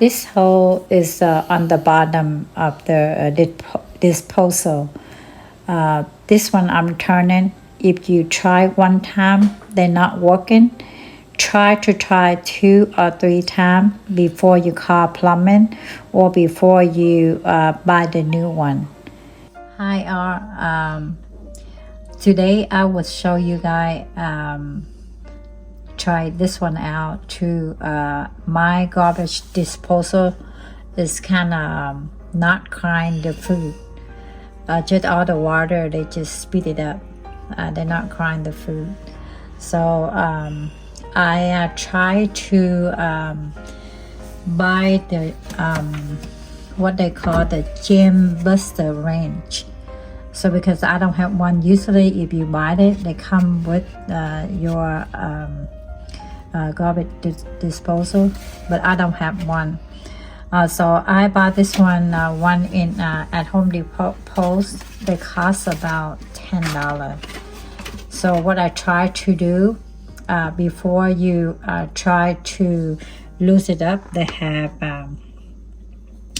This hole is on the bottom of the disposal. This one I'm turning. If you try one time, they're not working. Try 2 or 3 times before you call plumbing or before you buy the new one. Hi all. Today I will show you guys try this one out too. My garbage disposal is kind of not crying the food. Just all the water, they just speed it up. They're not crying the food. So I try to buy the what they call the gem buster range. So because I don't have one, usually if you buy it, they come with your garbage disposal, but I don't have one. So I bought this one in at Home Depot Post. They cost about $10. So what I try to do before you try to loose it up, they have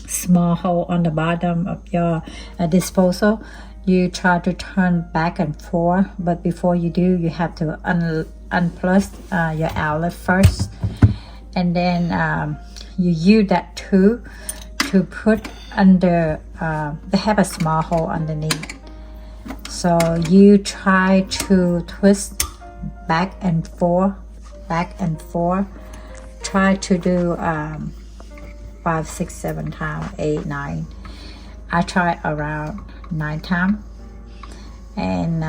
small hole on the bottom of your disposal. You try to turn back and forth, but before you do, you have to unplug your outlet first, and then you use that tool to put under. They have a small hole underneath, so you try to twist back and forth. Try to do 5, 6, 7 times, 8, 9. I try around 9 times, and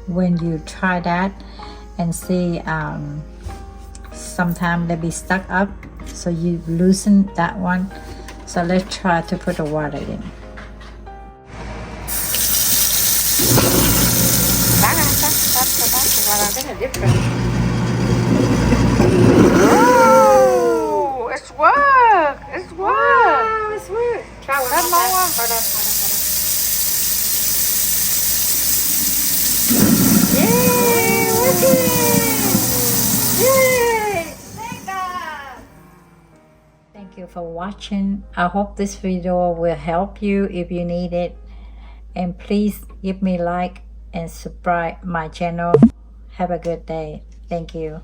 when you try that and see, sometimes they be stuck up, so you loosen that one. So let's try to put the water in. Oh, it's work. It's work. Wow, it's weird. Try one more. Hold on. Yay, working. Yay. Thank you for watching. I hope this video will help you if you need it. And please give me like and subscribe my channel. Have a good day. Thank you.